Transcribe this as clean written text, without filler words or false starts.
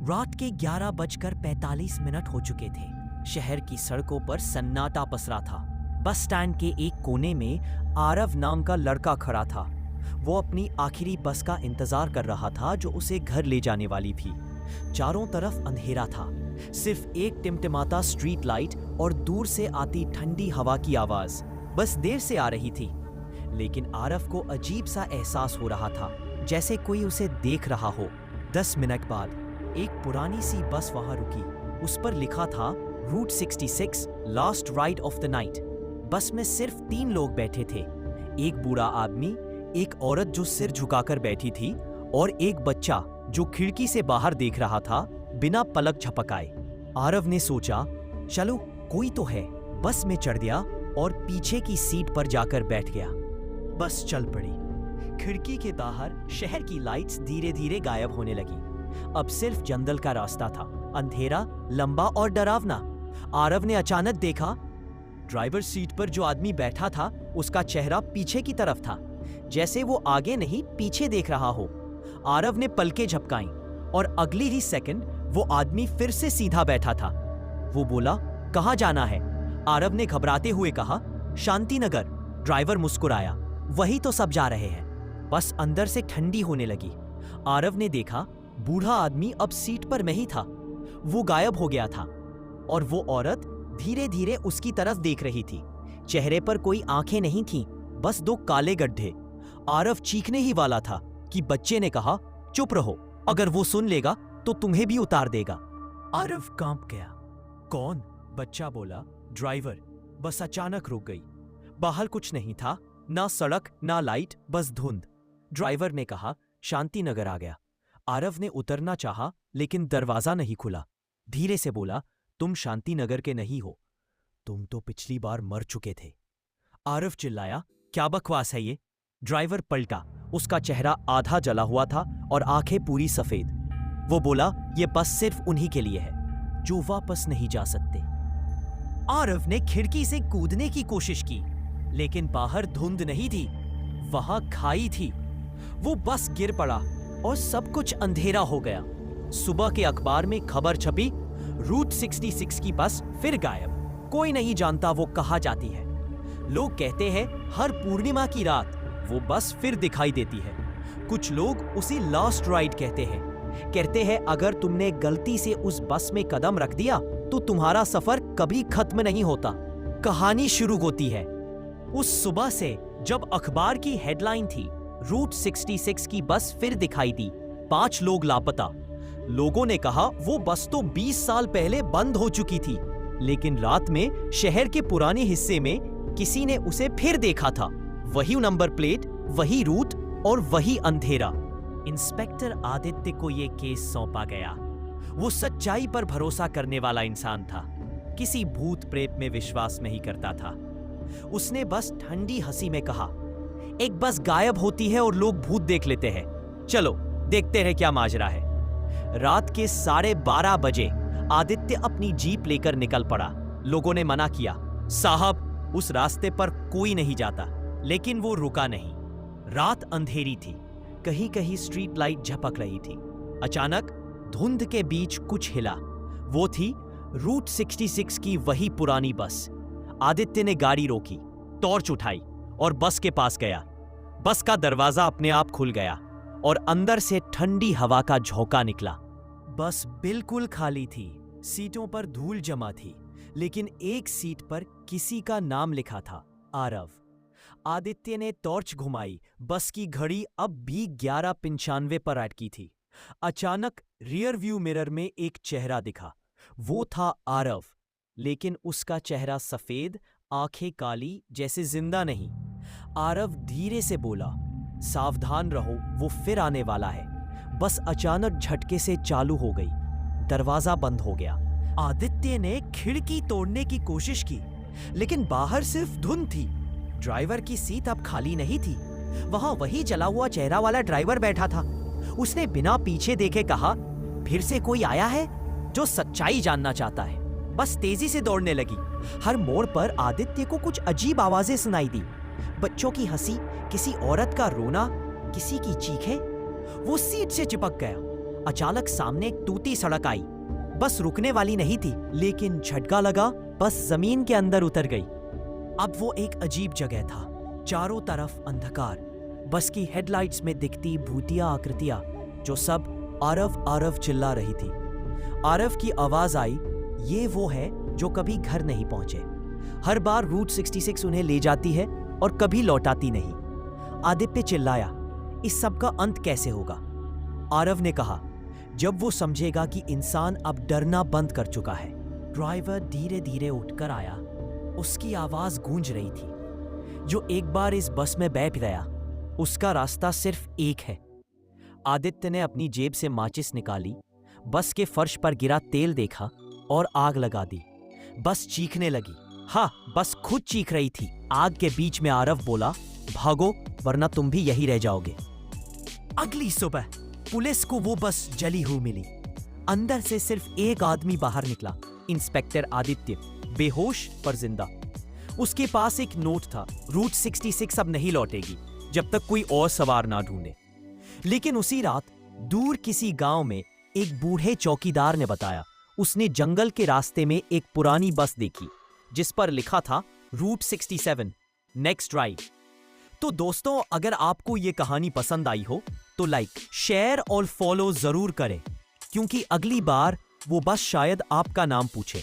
रात के 11:45 हो चुके थे। शहर की सड़कों पर सन्नाटा पसरा था। बस स्टैंड के एक कोने में आरव नाम का लड़का खड़ा था। वो अपनी आखिरी बस का इंतजार कर रहा था जो उसे घर ले जाने वाली थी। चारों तरफ अंधेरा था, सिर्फ एक टिमटिमाता स्ट्रीट लाइट और दूर से आती ठंडी हवा की आवाज। बस देर से आ रही थी, लेकिन आरव को अजीब सा एहसास हो रहा था, जैसे कोई उसे देख रहा हो। 10 मिनट बाद एक पुरानी सी बस वहां रुकी। उस पर लिखा था route 66 last ride of the night. Bus में सिर्फ 3 लोग बैठे थे, एक बूढ़ा आदमी, एक औरत जो सिर झुकाकर बैठी थी और एक बच्चा जो खिड़की से बाहर देख रहा था बिना पलक झपकाए। आरव ने सोचा, चलो कोई तो है। बस में चढ़ गया और पीछे की सीट पर जाकर बैठ गया। बस चल पड़ी। खिड़की के बाहर शहर की लाइट्स धीरे धीरे गायब होने लगी। अब सिर्फ जंगल का रास्ता था, अंधेरा, लंबा और डरावना। आरव ने अचानक देखा, ड्राइवर सीट पर जो आदमी बैठा था उसका चेहरा पीछे की तरफ था, जैसे वो आगे नहीं पीछे देख रहा हो। आरव ने पलकें झपकाईं और अगली ही सेकंड वो आदमी फिर से सीधा बैठा था। वो बोला, कहाँ जाना है? आरव ने घबराते हुए कहा, शांतिनगर। ड्राइवर मुस्कुराया, वही तो सब जा रहे हैं। बस अंदर से ठंडी होने लगी। आरव ने देखा, बूढ़ा आदमी अब सीट पर नहीं था, वो गायब हो गया था और वो औरत धीरे धीरे उसकी तरफ देख रही थी। चेहरे पर कोई आंखें नहीं थीं, बस 2 काले गड्ढे। आरव चीखने ही वाला था कि बच्चे ने कहा, चुप रहो, अगर वो सुन लेगा तो तुम्हें भी उतार देगा। आरव कांप गया। कौन? बच्चा बोला, ड्राइवर। बस अचानक रुक गई। बाहर कुछ नहीं था, ना सड़क ना लाइट, बस धुंध। ड्राइवर ने कहा, शांतिनगर आ गया। आरव ने उतरना चाहा, लेकिन दरवाजा नहीं खुला। धीरे से बोला, तुम शांतिनगर के नहीं हो, तुम तो पिछली बार मर चुके थे। आरव चिल्लाया, क्या बकवास है ये? ड्राइवर पलटा, उसका चेहरा आधा जला हुआ था और आंखें पूरी सफेद। वो बोला, ये बस सिर्फ उन्हीं के लिए है जो वापस नहीं जा सकते। आरव ने खिड़की से कूदने की कोशिश की, लेकिन बाहर धुंध नहीं थी, वहां खाई थी। वो बस गिर पड़ा और सब कुछ अंधेरा हो गया। सुबह के अखबार में खबर छपी, रूट 66 की बस फिर गायब। कोई नहीं जानता वो कहाँ जाती है। लोग कहते हैं हर पूर्णिमा की रात वो बस फिर दिखाई देती है। कुछ लोग उसी लास्ट राइड कहते हैं अगर तुमने गलती से उस बस में कदम रख दिया तो तुम्हारा सफर कभी खत्म नहीं होता। कहानी शुरू होती है उस सुबह से जब अखबार की हेडलाइन थी, रूट 66 की बस फिर दिखाई दी, 5 लोग लापता। लोगों ने कहा वो बस तो 20 साल पहले बंद हो चुकी थी, लेकिन रात में शहर के पुराने हिस्से में किसी ने उसे फिर देखा था। वही नंबर प्लेट, वही रूट और वही अंधेरा। इंस्पेक्टर आदित्य को यह केस सौंपा गया। वो सच्चाई पर भरोसा करने वाला इंसान था, किसी भूत प्रेत में विश्वास नहीं करता था। उसने बस ठंडी हंसी में कहा, एक बस गायब होती है और लोग भूत देख लेते हैं, चलो देखते हैं क्या माजरा है। रात के 12:30 बजे आदित्य अपनी जीप लेकर निकल पड़ा। लोगों ने मना किया, साहब उस रास्ते पर कोई नहीं जाता, लेकिन वो रुका नहीं। रात अंधेरी थी, कहीं कहीं स्ट्रीट लाइट झपक रही थी। अचानक धुंध के बीच कुछ हिला। वो थी रूट 66 की वही पुरानी बस। आदित्य ने गाड़ी रोकी, टॉर्च उठाई और बस के पास गया। बस का दरवाजा अपने आप खुल गया और अंदर से ठंडी हवा का झोंका निकला। बस बिल्कुल खाली थी, सीटों पर धूल जमा थी, लेकिन एक सीट पर किसी का नाम लिखा था, आरव। आदित्य ने टॉर्च घुमाई। बस की घड़ी अब भी 11:95 पर अटकी थी। अचानक रियर व्यू मिरर में एक चेहरा दिखा। वो था आरव, लेकिन उसका चेहरा सफेद, आंखें काली, जैसे जिंदा नहीं। आरव धीरे से बोला, सावधान रहो, वो फिर आने वाला है। बस अचानक झटके से चालू हो गई। दरवाजा बंद हो गया। आदित्य ने खिड़की तोड़ने की कोशिश की, लेकिन बाहर सिर्फ धुंध थी। ड्राइवर की सीट अब खाली नहीं थी, वहां वही जला हुआ चेहरा वाला ड्राइवर बैठा था। उसने बिना पीछे देखे कहा, फिर से कोई आया है जो सच्चाई जानना चाहता है। बस तेजी से दौड़ने लगी। हर मोड़ पर आदित्य को कुछ अजीब आवाजें सुनाई दी, बच्चों की हंसी, किसी औरत का रोना, किसी की चीखें। वो सीट से चिपक गया। अचानक सामने एक टूटी सड़क आई। बस रुकने वाली नहीं थी, लेकिन झटका लगा, बस जमीन के अंदर उतर गई। अब वो एक अजीब जगह था, चारों तरफ अंधकार, बस की हेडलाइट्स में दिखती भूतिया आकृतियां जो सब आरव आरव चिल्ला रही थी। आरव की आवाज आई, ये वो है जो कभी घर नहीं पहुंचे। हर बार रूट 66 उन्हें ले जाती है और कभी लौटाती नहीं। आदित्य चिल्लाया, इस सब का अंत कैसे होगा? आरव ने कहा, जब वो समझेगा कि इंसान अब डरना बंद कर चुका है। ड्राइवर धीरे धीरे उठकर आया। उसकी आवाज गूंज रही थी, जो एक बार इस बस में बैठ गया, उसका रास्ता सिर्फ एक है। आदित्य ने अपनी जेब से माचिस निकाली, बस के फर्श पर गिरा तेल देखा और आग लगा दी। बस चीखने लगी। हाँ, बस खुद चीख रही थी। आग के बीच में आरव बोला, भागो वरना तुम भी यही रह जाओगे। अगली सुबह पुलिस को वो बस जली हुई मिली। अंदर से सिर्फ एक आदमी बाहर निकला, इंस्पेक्टर आदित्य, बेहोश पर जिंदा। उसके पास एक नोट था, रूट 66 अब नहीं लौटेगी जब तक कोई और सवार ना ढूंढे। लेकिन उसी रात दूर किसी गांव में एक बूढ़े चौकीदार ने बताया, उसने जंगल के रास्ते में एक पुरानी बस देखी जिस पर लिखा था रूट 67 नेक्स्ट राइड। तो दोस्तों, अगर आपको ये कहानी पसंद आई हो तो लाइक, शेयर और फॉलो जरूर करें, क्योंकि अगली बार वो बस शायद आपका नाम पूछे।